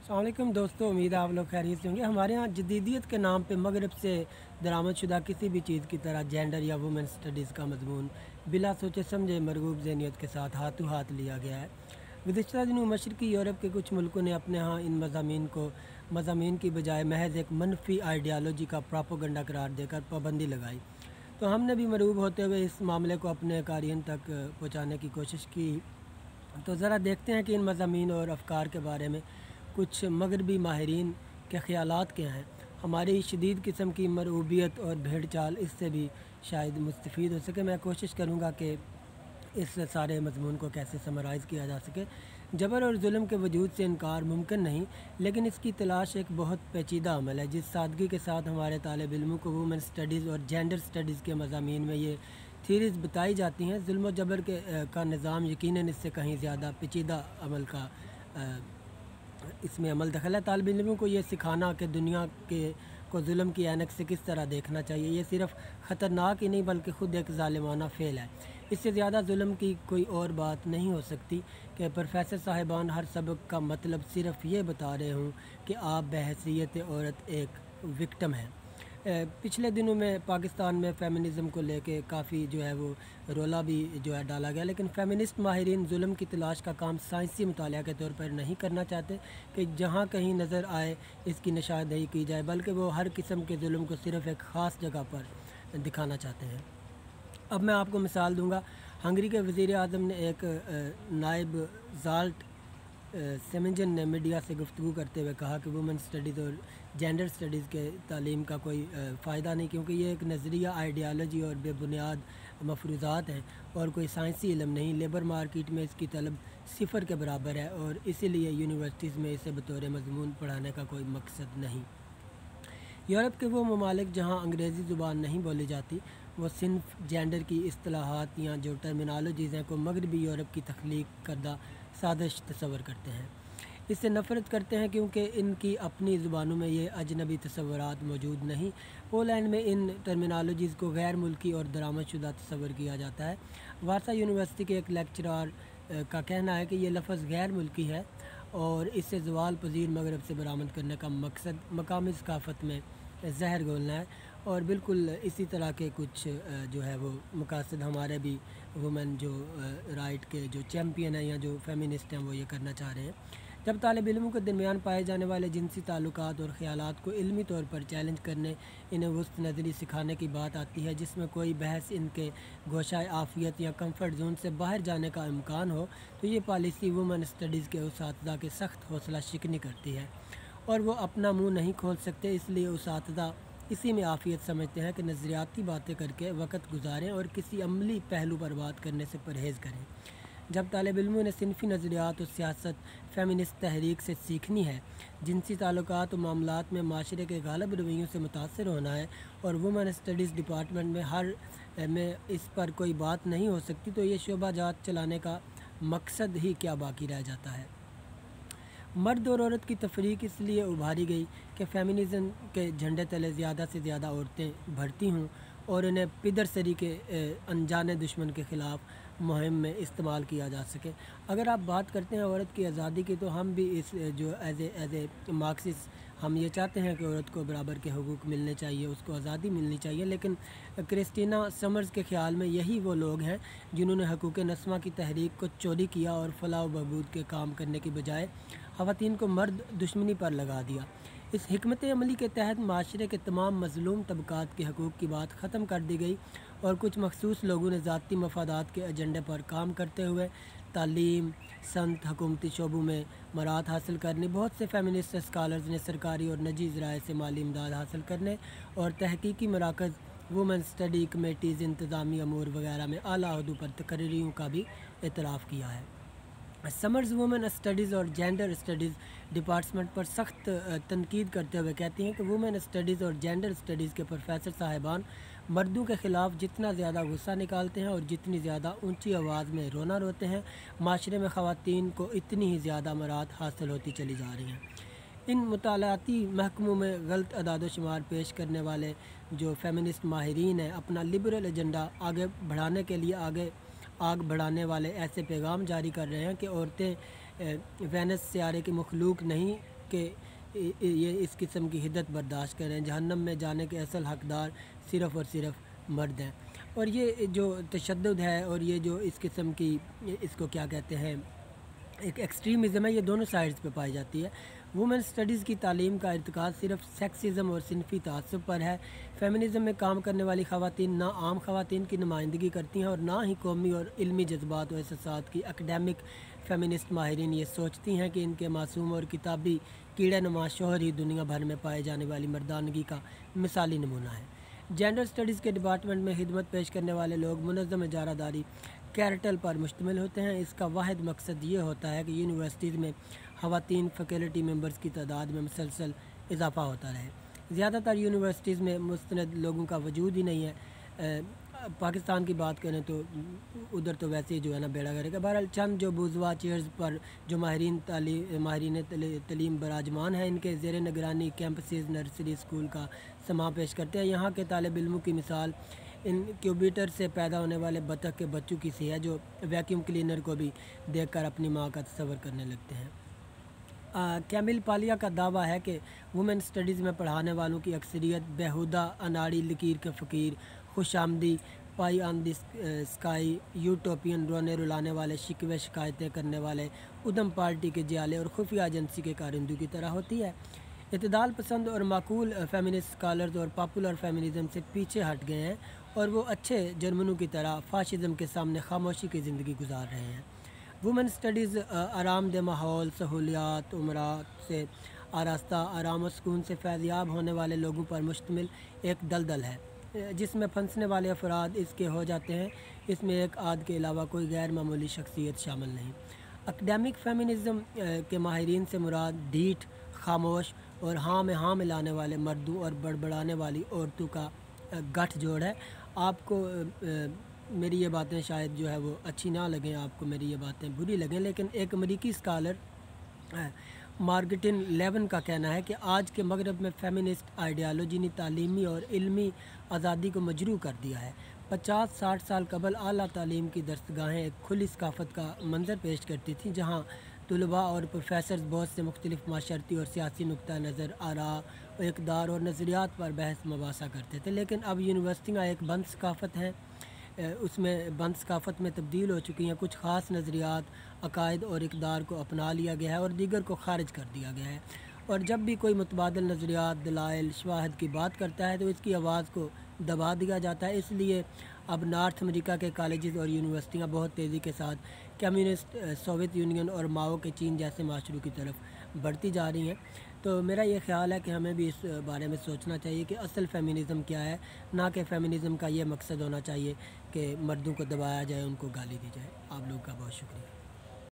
अस्सलाम वालेकुम दोस्तों, उम्मीद है आप लोग खैरियत से होंगे। हमारे यहाँ जदीदियत के नाम पे मगरब से दरामद शुदा किसी भी चीज़ की तरह जेंडर या वुमेन स्टडीज़ का मजमून बिला सोचे समझे मरगूब ज़हनियत के साथ हाथों हाथ लिया गया है। गुज़िश्ता दिनों मशरक़ी यूरोप के कुछ मुल्कों ने अपने यहाँ इन मज़ामीन की बजाय महज एक मनफी आइडियालॉजी का प्रोपेगेंडा करार देकर पाबंदी लगाई। तो हमने भी मरूब होते हुए इस मामले को अपने कारियन तक पहुँचाने की कोशिश की। तो ज़रा देखते हैं कि इन मज़ामीन और अफ़कार के बारे में कुछ मगरबी माहिरीन के ख़यालात क्या हैं। हमारी शदीद किस्म की मरऊबियत और भेड़ चाल इससे भी शायद मुस्तफ़ीद हो सके। मैं कोशिश करूँगा कि इस सारे मज़मून को कैसे समराइज़ किया जा सके। जबर और जुल्म के वजूद से इनकार मुमकिन नहीं, लेकिन इसकी तलाश एक बहुत पेचीदा अमल है। जिस सादगी के साथ हमारे तालिब इल्मों को वुमेन स्टडीज़ और जेंडर स्टडीज़ के मज़ामीन में ये थीरीज़ बताई जाती हैं, जुल्म और जबर का निज़ाम यकीनन इससे कहीं ज़्यादा पेचीदा अमल का इसमें अमल दखल है। तालिब इल्मों को ये सिखाना कि दुनिया के को जुल्म की ऐनक से किस तरह देखना चाहिए, ये सिर्फ़ ख़तरनाक ही नहीं बल्कि ख़ुद एक ज़ालिमाना फ़ेल है। इससे ज़्यादा जुल्म की कोई और बात नहीं हो सकती कि प्रोफेसर साहिबान हर सबक का मतलब सिर्फ़ ये बता रहे हों कि आप बहैसियत औरत एक विक्टिम हैं। पिछले दिनों में पाकिस्तान में फ़ेमिनिज़म को लेके काफ़ी जो है वो रोला भी जो है डाला गया, लेकिन फ़ेमिनिस्ट माहिरीन जुल्म की तलाश का काम साइंसी मुतालिया के तौर पर नहीं करना चाहते कि जहाँ कहीं नज़र आए इसकी निशानदेही की जाए, बल्कि वो हर किस्म के जुल्म को सिर्फ़ एक ख़ास जगह पर दिखाना चाहते हैं। अब मैं आपको मिसाल दूँगा। हंगरी के वज़ीर आज़म ने एक नायब ज़ाल्ट सेमेंजन ने मीडिया से गुफ्तगू करते हुए कहा कि वुमेन स्टडीज़ और जेंडर स्टडीज़ के तालीम का कोई फ़ायदा नहीं, क्योंकि ये एक नज़रिया, आइडियालॉजी और बेबुनियाद मफरूज़ात हैं और कोई साइंसी इल्म नहीं। लेबर मार्केट में इसकी तलब सिफ़र के बराबर है और इसीलिए यूनिवर्सिटीज़ में इसे बतौर मज़मून पढ़ाने का कोई मकसद नहीं। यूरोप के वो ममालिक जहाँ अंग्रेज़ी ज़ुबान नहीं बोली जाती, वो सिन्फ जेंडर की इस्तिलाहात या जो टर्मिनोलॉजीज़ हैं को मगरबी यूरोप की तख्लीक करदा साजिश तस्वर करते हैं। इससे नफ़रत करते हैं क्योंकि इनकी अपनी ज़ुबानों में ये अजनबी तस्वुरात मौजूद नहीं। पोलैंड में इन टर्मिनोलॉजीज़ को गैर मुल्की और दरामदशुदा तस्वर किया जाता है। वारसा यूनिवर्सिटी के एक लेक्चरार का कहना है कि ये लफ्ज़ गैर मुल्की है और इससे ज़वाल पज़ीर मगरब से बरामद करने का मकसद मकामी सकाफ़त में जहर घोलना है। और बिल्कुल इसी तरह के कुछ जो है वो मकासद हमारे भी वुमेन जो राइट के जो चैम्पियन हैं या जो फेमिनिस्ट हैं वो ये करना चाह रहे हैं। जब तालिब इल्मों के दरमियान पाए जाने वाले जिनसी ताल्लुकात और ख़यालात को इल्मी तौर पर चैलेंज करने, इन्हें वुस्त नज़री सिखाने की बात आती है जिसमें कोई बहस इनके गोशाए आफ़ियत या कम्फर्ट जोन से बाहर जाने का इम्कान हो, तो ये पॉलिसी वुमेन स्टडीज़ के उसातिज़ा के सख्त हौसला शिकनी करती है और वो अपना मुँह नहीं खोल सकते। इसलिए उसातिज़ा इसी में आफ़ियत समझते हैं कि नज़रियाती बातें करके वक़्त गुजारें और किसी अमली पहलू पर बात करने से परहेज़ करें। जब तालिब इल्मों ने सिनफ़ी नज़रियात और सियासत फ़ेमिनिस्ट तहरीक से सीखनी है, जिनसी ताल्लुकात और मामलात में माशरे के गालिब रवैयों से मुतासर होना है और वुमेन स्टडीज़ डिपार्टमेंट में इस पर कोई बात नहीं हो सकती, तो ये शोबा जात चलाने का मकसद ही क्या बाकी रह जाता है। मर्द और औरत की तफरीक इसलिए उभारी गई कि फ़ेमिनिज़म के झंडे तले ज़्यादा से ज़्यादा औरतें भर्ती हों और इन्हें पिदरसरी के अनजाने दुश्मन के ख़िलाफ़ मुहिम में इस्तेमाल किया जा सके। अगर आप बात करते हैं औरत की आज़ादी की, तो हम भी इस जो एज़ ए मार्क्सिस्ट हम ये चाहते हैं कि औरत को बराबर के हुकूक मिलने चाहिए, उसको आज़ादी मिलनी चाहिए। लेकिन क्रिस्टीना समर्स के ख़्याल में यही वो लोग हैं जिन्होंने हकूक़ नस्मा की तहरीक को चोरी किया और फलाह व बहबूद के काम करने की बजाय ख़वातीन को मर्द दुश्मनी पर लगा दिया। इस हिकमत अमली के तहत माशरे के तमाम मज़लूम तबकात के हकूक़ की बात ख़त्म कर दी गई और कुछ मखसूस लोगों ने ज़ाती मफादात के एजेंडे पर काम करते हुए तालीम, सनत, हुकूमती शोबों में मराहत हासिल करने, बहुत से फ़ेमिनिस्ट स्कॉलर्स ने सरकारी और निजी ज़राए से माली इमदाद हासिल करने और तहकीकी मराकज़, वुमेन स्टडी कमेटीज़, इंतज़ामी अमूर वगैरह में आला अहदों पर तकरीरों का भी एतराफ़ किया है। समर्स वुमेन स्टडीज़ और जेंडर स्टडीज़ डिपार्टमेंट पर सख्त तनकीद करते हुए कहती हैं कि वुमेन स्टडीज़ और जेंडर स्टडीज़ के प्रोफेसर साहिबान मर्दों के ख़िलाफ़ जितना ज़्यादा गुस्सा निकालते हैं और जितनी ज़्यादा ऊंची आवाज़ में रोना रोते हैं, माशरे में ख़वातीन को इतनी ही ज़्यादा मराहत हासिल होती चली जा रही हैं। इन मुतालाती महकमों में गलत अदाद शुमार पेश करने वाले जो फेमिनिस्ट माहिरीन हैं, अपना लिबरल एजेंडा आगे बढ़ाने के लिए आग बढ़ाने वाले ऐसे पैगाम जारी कर रहे हैं कि औरतें वेनस सियारे की मखलूक नहीं کہ یہ اس قسم کی حدت برداشت کریں۔ جہنم میں جانے کے اصل حقدار صرف اور صرف مرد ہیں۔ اور یہ جو تشدد ہے اور یہ جو اس قسم کی اس کو کیا کہتے ہیں ایک ایکسٹریمزم ہے، یہ دونوں سائڈز پہ پائی جاتی ہے۔ وومن سٹڈیز کی تعلیم کا ارتکاز صرف سیکسزم اور صنفی تعصب پر ہے۔ فیمنزم میں کام کرنے والی خواتین نہ عام خواتین کی نمائندگی کرتی ہیں اور نہ ہی قومی اور علمی جذبات و احساسات کی۔ اکیڈیمک فیمنسٹ ماہرین یہ سوچتی ہیں کہ ان کے معصوم اور کتابی کیڑے نما شوہر ہی دنیا بھر میں پائے جانے والی مردانگی کا مثالی نمونہ ہے۔ جینڈر سٹڈیز کے ڈپارٹمنٹ میں خدمت پیش کرنے والے لوگ منظم اجارہ داری کیرٹل پر مشتمل ہوتے ہیں۔ اس کا واحد مقصد یہ ہوتا ہے کہ یونیورسٹیز میں خواتین فیکلٹی ممبرز کی تعداد میں مسلسل اضافہ ہوتا رہے۔ زیادہ تر یونیورسٹیز میں مستند لوگوں کا وجود ہی نہیں ہے۔ پاکستان کی بات کریں تو ادھر تو ویسے ہی جو ہے نا بیڑا گرے گا۔ بہرحال چند جو بوزوا چیئرز پر جو ماہرین تعلیم براجمان ہیں، ان کے زیر نگرانی کیمپسز نرسری اسکول کا سماع پیش کرتے ہیں۔ یہاں کے طالب علموں کی مثال انکیوبیٹر سے پیدا ہونے والے بطخ کے بچوں کی سی ہے، جو ویکیوم کلینر کو بھی دیکھ کر اپنی ماں کا تصور کرنے لگتے ہیں۔ کیمل پالیا کا دعویٰ ہے کہ وومن سٹڈیز میں پڑھانے والوں کی اکثریت بیہودہ اناڑی لکیر کے فقیر، خوش آمدی، پائی آن دی اسکائی، یوٹوپین، رونے رلانے والے، شکوے شکایتیں کرنے والے، ادھم پارٹی کے جیالے اور خفیہ ایجنسی کے کارندوں کی طرح ہوتی ہے۔ اعتدال پسند اور معقول فیمنسٹ اسکالرز اور پاپولر فیمنزم سے پیچھے ہٹ گئے ہیں اور وہ اچھے جرمنوں کی طرح فاشزم کے سامنے خاموشی کی زندگی گزار رہے ہیں۔ وومن سٹڈیز آرام دہ ماحول، سہولیات، امورات سے آراستہ، آرام و سکون سے فیضیاب ہونے والے لوگوں پر مشتمل ایک دلدل ہے، جس میں پھنسنے والے افراد اس کے ہو جاتے ہیں۔ اس میں ایک آدھ کے علاوہ کوئی غیر معمولی شخصیت شامل نہیں۔ اکیڈیمک فیمنزم کے ماہرین سے مراد ڈھیٹ، خاموش اور ہاں میں ہاں ملانے والے مردوں اور بڑبڑانے والی عورتوں کا گٹھ جوڑ ہے۔ آپ کو میری یہ باتیں شاید جو ہے وہ اچھی نہ لگیں، آپ کو میری یہ باتیں بری لگیں، لیکن ایک امریکی اسکالر مارگٹن لیون کا کہنا ہے کہ آج کے مغرب میں فیمنسٹ آئیڈیالوجی نے تعلیمی اور علمی آزادی کو مجروح کر دیا ہے۔ 50-60 سال قبل اعلیٰ تعلیم کی درسگاہیں ایک کھلی ثقافت کا منظر پیش کرتی تھیں، جہاں طلباء اور پروفیسرز بہت سے مختلف معاشرتی اور سیاسی نقطہ نظر، آراء، اقدار اور نظریات پر بحث مباحثہ کرتے تھے، لیکن اب یونیورسٹیاں ایک بند ثقافت ہیں، اس میں بند ثقافت میں تبدیل ہو چکی ہیں۔ کچھ خاص نظریات، عقائد اور اقدار کو اپنا لیا گیا ہے اور دیگر کو خارج کر دیا گیا ہے، اور جب بھی کوئی متبادل نظریات، دلائل، شواہد کی بات کرتا ہے تو اس کی آواز کو دبا دیا جاتا ہے۔ اس لیے اب نارتھ امریکہ کے کالجز اور یونیورسٹیاں بہت تیزی کے ساتھ کمیونسٹ سوویت یونین اور ماؤ کے چین جیسے معاشروں کی طرف بڑھتی جا رہی ہیں۔ تو میرا یہ خیال ہے کہ ہمیں بھی اس بارے میں سوچنا چاہیے کہ اصل فیمنزم کیا ہے، نہ کہ فیمنزم کا یہ مقصد ہونا چاہیے کہ مردوں کو دبایا جائے، ان کو گالی دی جائے۔ آپ لوگوں کا بہت شکریہ۔